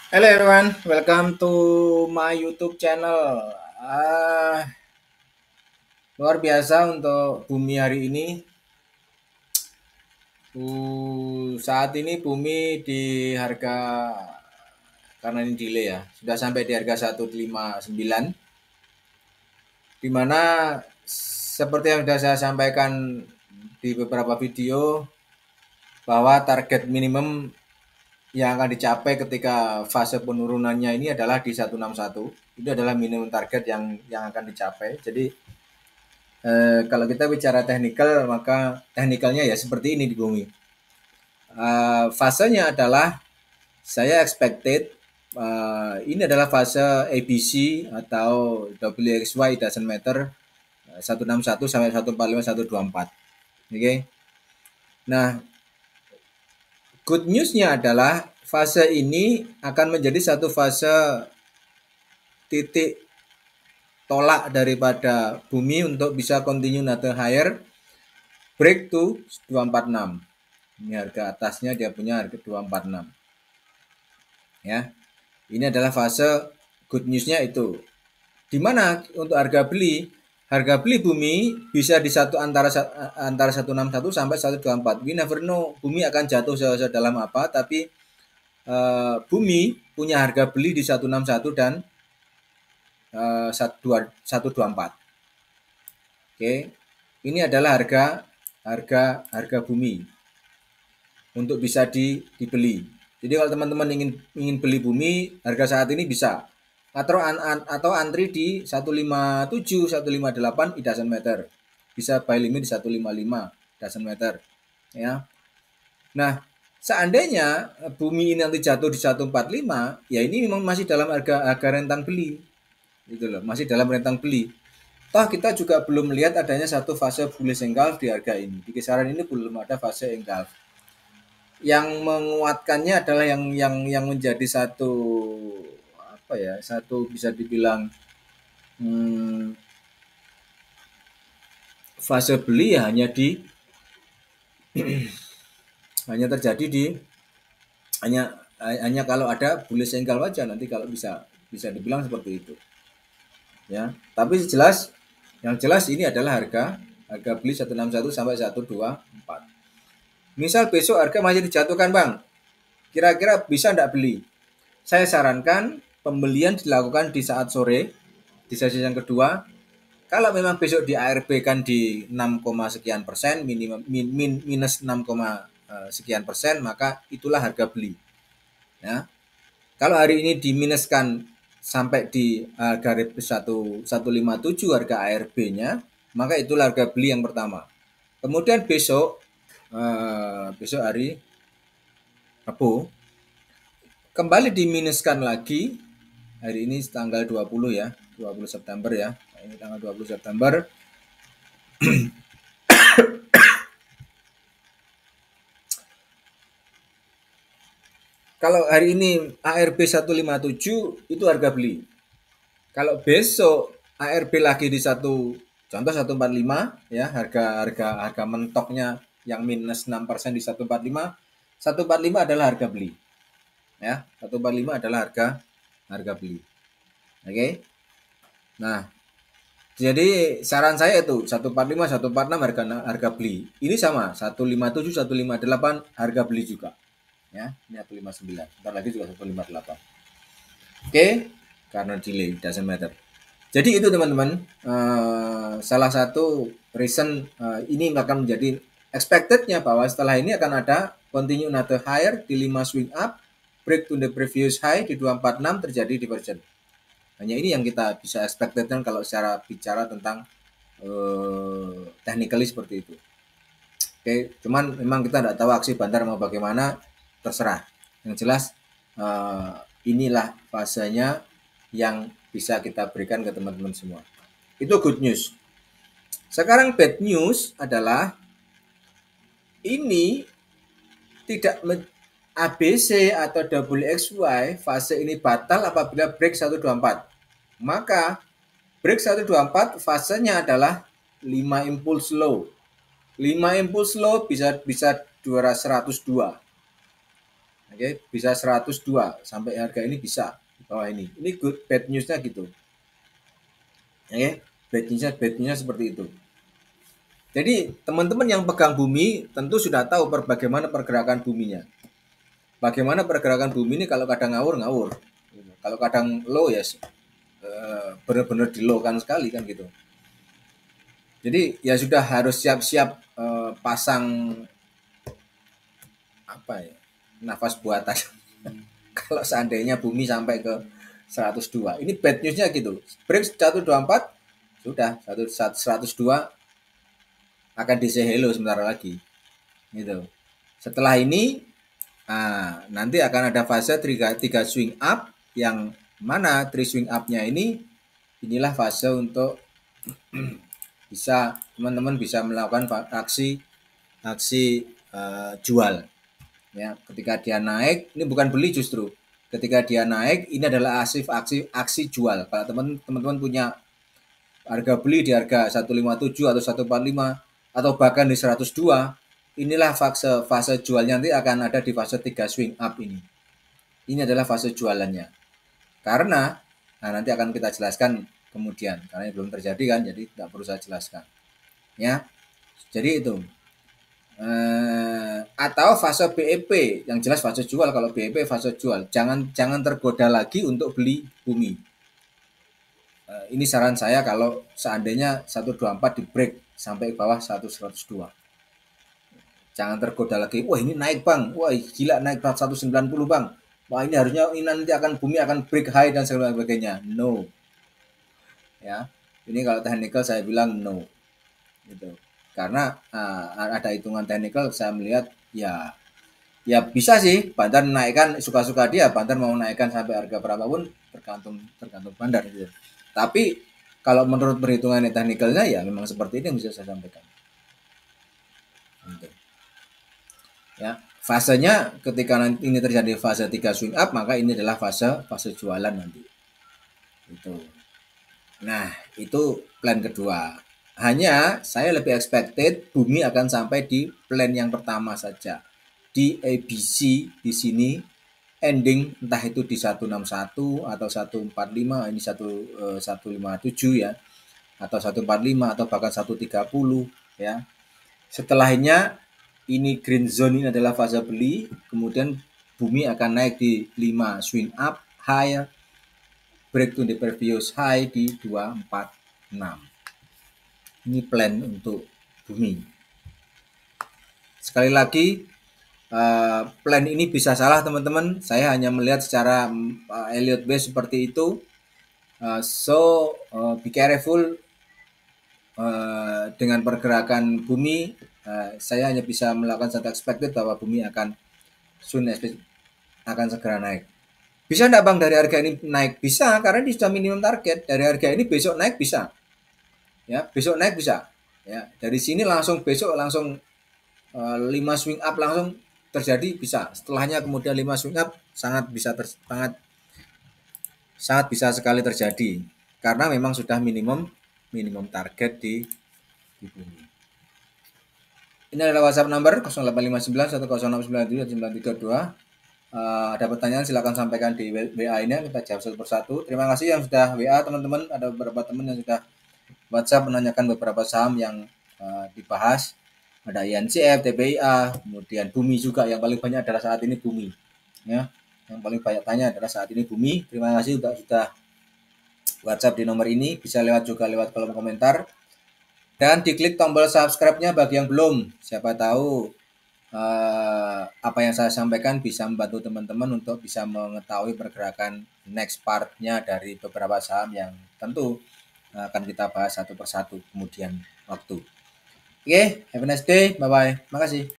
Hello everyone, welcome to my YouTube channel. Ah, Luar biasa untuk bumi hari ini. Saat ini bumi di harga, karena ini delay ya, sudah sampai di harga 159, di mana seperti yang sudah saya sampaikan di beberapa video, bahwa target minimum yang akan dicapai ketika fase penurunannya ini adalah di 161. Itu adalah minimum target yang akan dicapai. Jadi kalau kita bicara teknikal, maka teknikalnya ya seperti ini di bumi. Fasenya adalah saya expected, ini adalah fase ABC atau WXY doesn't matter, 161 sampai 145 124. Oke. Okay? Nah, good newsnya adalah fase ini akan menjadi satu fase titik tolak daripada bumi untuk bisa continue another higher, break to 246. Ini harga atasnya dia punya harga 246. Ya. Ini adalah fase good newsnya itu. Di mana untuk harga beli? Harga beli bumi bisa di antara 161 sampai 124. We never know bumi akan jatuh sedalam apa, tapi bumi punya harga beli di 161 dan 124. Oke. Ini adalah harga bumi untuk bisa dibeli. Jadi kalau teman-teman ingin beli bumi, harga saat ini bisa atau antri di 157, 158, it doesn't matter. Bisa buy limit di 155, doesn't matter. Ya. Nah, seandainya bumi ini nanti jatuh di 145, ya ini memang masih dalam harga rentang beli. Gitu loh, masih dalam rentang beli. Toh kita juga belum melihat adanya satu fase bullish engulf di harga ini. Di kisaran ini belum ada fase engulf. Yang menguatkannya adalah yang menjadi satu apa ya, satu bisa dibilang fase beli ya hanya terjadi di hanya kalau ada bullish engulf aja, nanti kalau bisa dibilang seperti itu. Ya, tapi yang jelas ini adalah harga beli 161 sampai 124. Misal besok harga masih dijatuhkan, Bang. Kira-kira bisa enggak beli? Saya sarankan pembelian dilakukan di saat sore, di sesi yang kedua. Kalau memang besok di ARB kan di 6, sekian persen, minus 6, sekian persen, maka itulah harga beli. Ya. Kalau hari ini diminuskan sampai di harga 157 harga ARB-nya, maka itulah harga beli yang pertama. Kemudian besok hari Rabu kembali diminuskan lagi. Hari ini tanggal 20 ya, 20 September ya. Ini tanggal 20 September. Kalau hari ini ARB 157 itu harga beli. Kalau besok ARB lagi di contoh 145 ya, harga mentoknya yang minus 6% di 145. 145 adalah harga beli. Ya, 145 adalah harga beli. Oke. Okay? Nah, jadi saran saya itu 145 146 harga beli. Ini sama 157 158 harga beli juga. Ya, ini 159. Bentar lagi juga 158. Oke, karena delay doesn't matter. Jadi itu teman-teman, salah satu reason ini akan menjadi expectednya bahwa setelah ini akan ada continue another higher di 5 swing up, break to the previous high di 246, terjadi diversion. Hanya ini yang kita bisa expectedkan kalau secara bicara tentang technically seperti itu. Oke, cuman memang kita tidak tahu aksi Bantar mau bagaimana, terserah. Yang jelas inilah fasenya yang bisa kita berikan ke teman-teman semua. Itu good news. Sekarang bad news adalah ini tidak ABC atau WXY fase ini batal apabila break 124. Maka break 124 fasenya adalah 5 impulse low. 5 impulse low bisa 102. Oke, bisa 102 sampai harga ini bisa di bawah ini. Ini good bad newsnya gitu. Oke, bad newsnya seperti itu. Jadi teman-teman yang pegang bumi tentu sudah tahu bagaimana pergerakan buminya. Bagaimana pergerakan bumi ini kalau kadang ngawur ngawur, kalau kadang low ya benar-benar di low kan sekali kan gitu. Jadi ya sudah harus siap-siap pasang apa ya, nafas buatan. Kalau seandainya bumi sampai ke 102, ini bad newsnya gitu. Break 124 sudah 102 akan di say hello sebentar lagi gitu. Setelah ini nanti akan ada fase 3 swing up, yang mana 3 swing up-nya inilah fase untuk bisa teman-teman bisa melakukan aksi jual ya. Ketika dia naik, ini bukan beli justru. Ketika dia naik, ini adalah aksi jual. Kalau teman-teman punya harga beli di harga 157 atau 145 atau bahkan di 102, inilah fase jualnya nanti akan ada di fase 3 swing up ini. Ini adalah fase jualannya. Karena nanti akan kita jelaskan kemudian, karena belum terjadi kan, jadi tidak perlu saya jelaskan. Ya. Jadi itu. Atau fase BEP, yang jelas fase jual. Kalau BEP fase jual, jangan tergoda lagi untuk beli bumi. Ini saran saya kalau seandainya 124 di break sampai bawah 102. Jangan tergoda lagi, wah ini naik bang, wah gila naik 190 bang, wah ini harusnya ini nanti akan bumi akan break high dan sebagainya. No, ya ini kalau technical saya bilang no, gitu. Karena ada hitungan teknikal, saya melihat ya bisa sih bandar naikkan suka-suka dia, bandar mau naikkan sampai harga berapapun tergantung bandar gitu. Tapi kalau menurut perhitungan teknikalnya ya memang seperti ini yang bisa saya sampaikan. Gitu. Ya, fasenya ketika nanti ini terjadi fase 3 swing up, maka ini adalah fase jualan nanti. Itu. Nah, itu plan kedua. Hanya saya lebih expected bumi akan sampai di plan yang pertama saja. Di ABC di sini ending entah itu di 161 atau 145, ini 157 ya, atau 145 atau bahkan 130 ya. Setelahnya ini green zone ini adalah fase beli, kemudian bumi akan naik di 5 swing up high, break to the previous high di 246. Ini plan untuk bumi. Sekali lagi, plan ini bisa salah teman-teman. Saya hanya melihat secara Elliott Wave seperti itu. So be careful dengan pergerakan bumi. Saya hanya bisa melakukan satu expected bahwa bumi akan segera naik. Bisa enggak bang dari harga ini naik? Bisa, karena ini sudah minimum target. Dari harga ini besok naik bisa. Ya, besok naik bisa. Ya, dari sini langsung besok langsung 5 swing up langsung terjadi bisa. Setelahnya kemudian 5 swing up sangat bisa sekali terjadi. Karena memang sudah minimum target di bumi. Ini adalah WhatsApp number 0859 1069 ada pertanyaan silakan sampaikan di WA ini, kita jawab satu persatu. Terima kasih yang sudah WA teman-teman. Ada beberapa teman yang sudah WhatsApp menanyakan beberapa saham yang dibahas. Ada INCF, TBIA, kemudian bumi juga. Yang paling banyak adalah saat ini bumi. Ya, yang paling banyak tanya adalah saat ini bumi. Terima kasih sudah WhatsApp di nomor ini. Bisa lewat kolom komentar. Dan diklik tombol subscribe-nya bagi yang belum. Siapa tahu apa yang saya sampaikan bisa membantu teman-teman untuk bisa mengetahui pergerakan next part-nya dari beberapa saham yang tentu akan kita bahas satu persatu kemudian waktu. Oke, have a nice day. Bye-bye. Makasih.